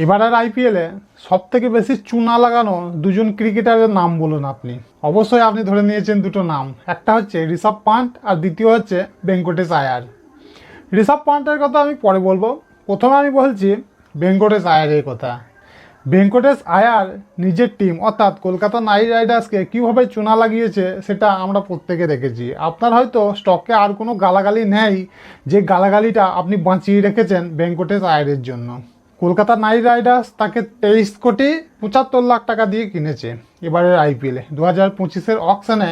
এবারের আইপিএলে সব থেকে বেশি চুনা লাগানো দুজন ক্রিকেটারের নাম বলুন আপনি। অবশ্যই আপনি ধরে নিয়েছেন দুটো নাম, একটা হচ্ছে ঋষভ পান্ট আর দ্বিতীয় হচ্ছে ভেঙ্কটেশ আয়ার। ঋষভ পান্টের কথা আমি পরে বলবো, প্রথমে আমি বলছি ভেঙ্কটেশ আয়ারের কথা। ভেঙ্কটেশ আয়ার নিজের টিম অর্থাৎ কলকাতা নাইট রাইডার্সকে কীভাবে চুনা লাগিয়েছে সেটা আমরা প্রত্যেকে দেখেছি। আপনার হয়তো স্টকে আর কোনো গালাগালি নেই যে গালাগালিটা আপনি বাঁচিয়ে রেখেছেন ভেঙ্কটেশ আয়ারের জন্য। কলকাতা নাইট রাইডার্স তাকে 23,75,00,000 টাকা দিয়ে কিনেছে এবারের আইপিএলে। 2025-এর অকশনে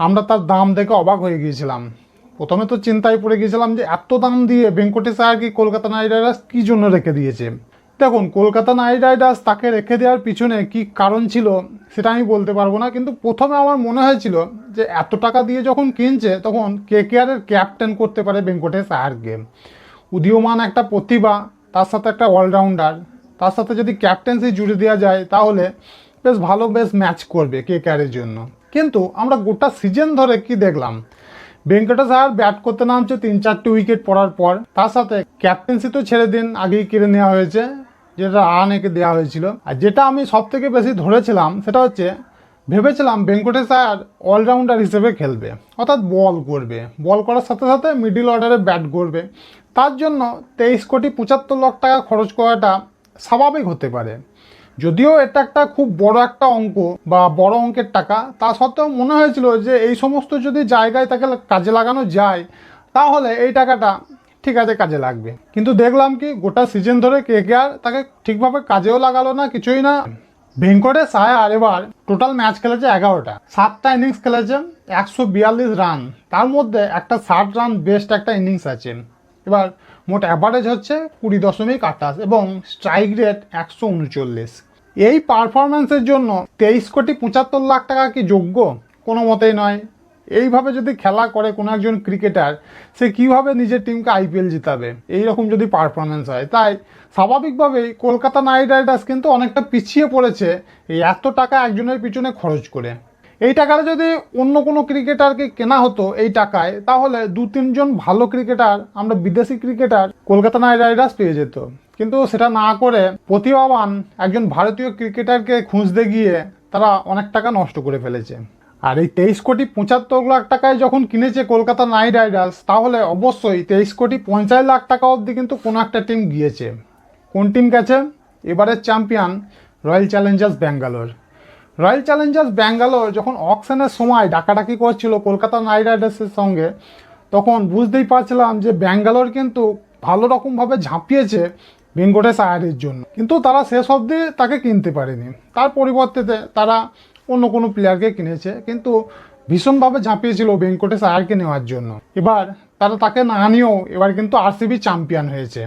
আমরা তার দাম দেখে অবাক হয়ে গিয়েছিলাম। প্রথমে তো চিন্তায় পড়ে গিয়েছিলাম যে এত দাম দিয়ে ভেঙ্কটেশ আয়ারকে কলকাতা নাইট রাইডার্স কী জন্য রেখে দিয়েছে। দেখুন, কলকাতা নাইট রাইডার্স তাকে রেখে দেওয়ার পিছনে কী কারণ ছিল সেটা আমি বলতে পারবো না, কিন্তু প্রথমে আমার মনে হয়েছিল যে এত টাকা দিয়ে যখন কিনছে তখন কেকেআরের ক্যাপ্টেন করতে পারে ভেঙ্কটেশ আয়ারকে। উদীয়মান একটা প্রতিভা, তার সাথে একটা অলরাউন্ডার, তার সাথে যদি ক্যাপ্টেন্সি জুড়ে দেওয়া যায় তাহলে বেশ ম্যাচ করবে কেকেআরের জন্য। কিন্তু আমরা গোটা সিজন ধরে কি দেখলাম, ভেঙ্কটেশ আয়ার ব্যাট করতে নামছে 3-4টে উইকেট পড়ার পর, তার সাথে ক্যাপ্টেন্সি তো ছেড়ে দিন, আগেই কেড়ে নেওয়া হয়েছে, যেটা আনেকে দেওয়া হয়েছিল। আর যেটা আমি সব থেকে বেশি ধরেছিলাম সেটা হচ্ছে ভেবেছিলাম ভেঙ্কটেশ আয়ার অলরাউন্ডার হিসেবে খেলবে, অর্থাৎ বল করবে, বল করার সাথে সাথে মিডিল অর্ডারে ব্যাট করবে। তার জন্য 23,75,00,000 টাকা খরচ করাটা স্বাভাবিক হতে পারে। যদিও এটা একটা খুব বড় একটা অঙ্ক বা বড় অঙ্কের টাকা, তা সত্ত্বেও মনে হয়েছিল যে এই সমস্ত যদি জায়গায় তাকে কাজে লাগানো যায় তাহলে এই টাকাটা ঠিক আছে কাজে লাগবে। কিন্তু দেখলাম কি গোটা সিজন ধরে কেকেআর তাকে ঠিকভাবে কাজেও লাগালো না, কিছুই না। ভেঙ্কটেশ আয়ার এবার টোটাল ম্যাচ খেলেছে 11টা, 7টা ইনিংস খেলেছে, 142 রান, তার মধ্যে একটা 60 রান বেস্ট একটা ইনিংস আছে। এবার মোট অ্যাভারেজ হচ্ছে 20.28 এবং স্ট্রাইক রেট 139। এই পারফরমেন্সের জন্য 23,75,00,000 টাকা কি যোগ্য? কোনো মতেই নয়। এইভাবে যদি খেলা করে কোনো একজন ক্রিকেটার, সে কীভাবে নিজের টিমকে আইপিএল জিতাবে এইরকম যদি পারফরমেন্স হয়? তাই স্বাভাবিকভাবেই কলকাতা নাইট রাইডার্স কিন্তু অনেকটা পিছিয়ে পড়েছে এই এত টাকা একজনের পিছনে খরচ করে। এই টাকাটা যদি অন্য কোনো ক্রিকেটারকে কেনা হতো এই টাকায়, তাহলে 2-3 জন ভালো ক্রিকেটার, আমরা বিদেশি ক্রিকেটার কলকাতা নাইট রাইডার্স পেয়ে যেত। কিন্তু সেটা না করে প্রতিভাবান একজন ভারতীয় ক্রিকেটারকে খুঁজতে গিয়ে তারা অনেক টাকা নষ্ট করে ফেলেছে। আর এই 23,75,00,000 টাকায় যখন কিনেছে কলকাতা নাইট রাইডার্স, তাহলে অবশ্যই 23,50,00,000 টাকা অবধি কিন্তু কোনো একটা টিম গিয়েছে। কোন টিম গেছে? এবারের champion royal Challengers Bangalore. Royal Challengers Bangalore যখন অকশনের সময় ডাকাডাকি করছিল কলকাতা নাইট রাইডার্সের সঙ্গে, তখন বুঝতেই পারছিলাম যে ব্যাঙ্গালোর কিন্তু ভালো রকমভাবে ঝাঁপিয়েছে ভেঙ্কটেশ আয়ারের জন্য, কিন্তু তারা শেষ অবধি তাকে কিনতে পারেনি। তার পরিবর্তে তারা অন্য কোনো প্লেয়ারকে কিনেছে, কিন্তু ভীষণভাবে ঝাঁপিয়েছিল ভেঙ্কটেশ আয়ারকে নেওয়ার জন্য। এবার তারা তাকে না নিয়েও এবার কিন্তু আরসিবি চ্যাম্পিয়ন হয়েছে।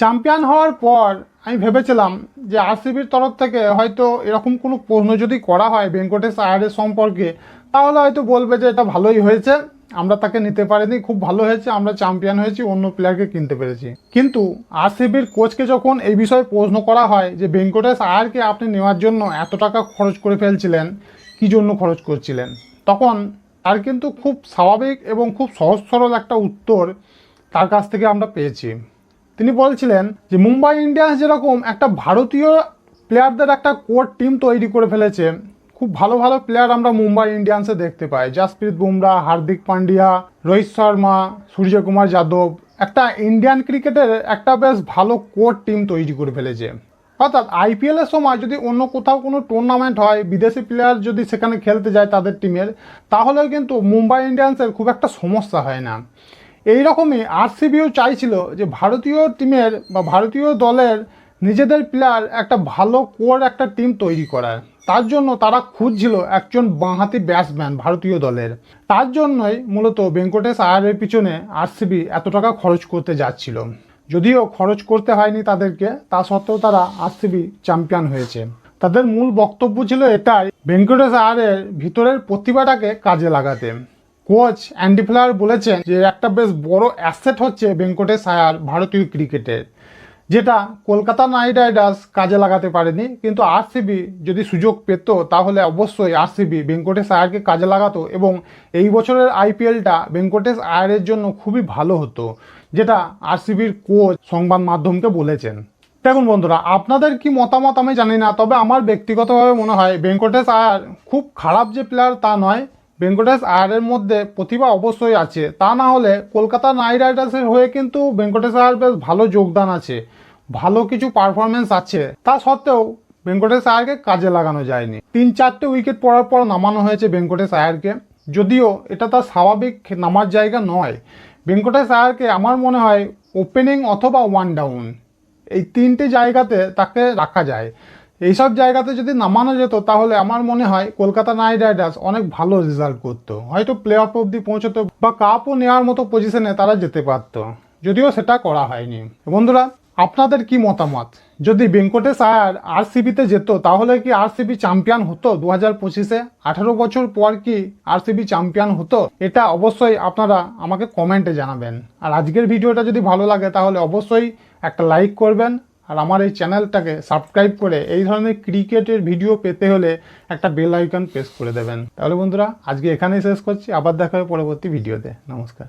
চ্যাম্পিয়ন হওয়ার পর আমি ভেবেছিলাম যে আরসিবির তরফ থেকে হয়তো এরকম কোনো প্রশ্ন যদি করা হয় ভেঙ্কটেশ আয়ারের সম্পর্কে, তাহলে হয়তো বলবে যে এটা ভালোই হয়েছে, আমরা তাকে নিতে পারিনি, খুব ভালো হয়েছে, আমরা চ্যাম্পিয়ন হয়েছি, অন্য প্লেয়ারকে কিনতে পেরেছি। কিন্তু আরসিবির কোচকে যখন এই বিষয়ে প্রশ্ন করা হয় যে ভেঙ্কটেশ আয়ারকে আপনি নেওয়ার জন্য এত টাকা খরচ করে ফেলছিলেন, কী জন্য খরচ করছিলেন, তখন তার কিন্তু খুব স্বাভাবিক এবং খুব সহজ সরল একটা উত্তর তার কাছ থেকে আমরা পেয়েছি। তিনি বলছিলেন যে মুম্বাই ইন্ডিয়ান্স যেরকম একটা ভারতীয় প্লেয়ারদের একটা কোর টিম তৈরি করে ফেলেছে, খুব ভালো ভালো প্লেয়ার আমরা মুম্বাই ইন্ডিয়ান্সে দেখতে পাই, জাসপ্রীত বুমরা, হার্দিক পান্ডিয়া, রোহিত শর্মা, সূর্যকুমার যাদব, একটা ইন্ডিয়ান ক্রিকেটের একটা বেশ ভালো কোর টিম তৈরি করে ফেলেছে। অর্থাৎ আইপিএলের সময় যদি অন্য কোথাও কোনো টুর্নামেন্ট হয়, বিদেশি প্লেয়ার যদি সেখানে খেলতে যায় তাদের টিমের, তাহলেও কিন্তু মুম্বাই ইন্ডিয়ান্সের খুব একটা সমস্যা হয় না। এইরকমই আরসিবিও চাইছিল যে ভারতীয় টিমের বা ভারতীয় দলের নিজেদের প্লেয়ার একটা ভালো কোর একটা টিম তৈরি করার। তার জন্য তারা খুঁজছিল একজন বাঁহাতি ব্যাটসম্যান ভারতীয় দলের। তার জন্যই মূলত ভেঙ্কটেশ আয়ারের পিছনে আরসিবি এত টাকা খরচ করতে যাচ্ছিল। যদিও খরচ করতে হয়নি তাদেরকে, তা সত্ত্বেও তারা আরসিবি চ্যাম্পিয়ন হয়েছে। তাদের মূল বক্তব্য ছিল এটাই, ভেঙ্কটেশ আয়ারের ভিতরের প্রতিভাটাকে কাজে লাগাতে। কোচ অ্যান্ডি ফ্লার বলেছেন যে একটা বেশ বড় অ্যাসেট হচ্ছে ভেঙ্কটেশ আয়ার ভারতীয় ক্রিকেটের, যেটা কলকাতা নাইট রাইডার্স কাজে লাগাতে পারেনি। কিন্তু আরসিবি যদি সুযোগ পেত তাহলে অবশ্যই আরসিবি ভেঙ্কটেশ আয়ারকে কাজে লাগাতো এবং এই বছরের আইপিএলটা ভেঙ্কটেশ আয়ারের জন্য খুবই ভালো হতো, যেটা আরসিবির কোচ সংবাদ মাধ্যমকে বলেছেন। দেখুন বন্ধুরা, আপনাদের কি মতামত আমি জানি না, তবে আমার ব্যক্তিগতভাবে মনে হয় ভেঙ্কটেশ আয়ার খুব খারাপ যে প্লেয়ার তা নয়। ভেঙ্কটেশ আয়ারের মধ্যে প্রতিভা অবশ্যই আছে, তা না হলে কলকাতা নাইট রাইডার্সের হয়ে কিন্তু ভেঙ্কটেশ আয়ার বেশ ভালো যোগদান আছে, ভালো কিছু পারফরমেন্স আছে। তা সত্ত্বেও ভেঙ্কটেশ আয়ারকে কাজে লাগানো যায়নি। 3-4টে উইকেট পড়ার পর নামানো হয়েছে ভেঙ্কটেশ আয়ারকে, যদিও এটা তার স্বাভাবিক নামার জায়গা নয়। ভেঙ্কটেশ আয়ারকে আমার মনে হয় ওপেনিং অথবা ওয়ান ডাউন, এই 3টে জায়গাতে তাকে রাখা যায়। এইসব জায়গাতে যদি নামানো যেত তাহলে আমার মনে হয় কলকাতা নাইট রাইডার্স অনেক ভালো রেজাল্ট করতো, হয়তো প্লে অফ অব্দি পৌঁছতো বা কাপও নেওয়ার মতো পজিশনে তারা যেতে পারতো, যদিও সেটা করা হয়নি। বন্ধুরা, আপনাদের কি মতামত? যদি ভেঙ্কটেশ আয়ার আরসিবিতে যেত তাহলে কি আরসিবি চ্যাম্পিয়ন হতো 2025-এ? 18 বছর পর কি আরসিবি চ্যাম্পিয়ন হতো? এটা অবশ্যই আপনারা আমাকে কমেন্টে জানাবেন। আর আজকের ভিডিওটা যদি ভালো লাগে তাহলে অবশ্যই একটা লাইক করবেন, আর আমার এই চ্যানেলটাকে সাবস্ক্রাইব করে এই ধরনের ক্রিকেটের ভিডিও পেতে হলে একটা বেল আইকন প্রেস করে দেবেন। তাহলে বন্ধুরা, আজকে এখানেই শেষ করছি, আবার দেখা হবে পরবর্তী ভিডিওতে। নমস্কার।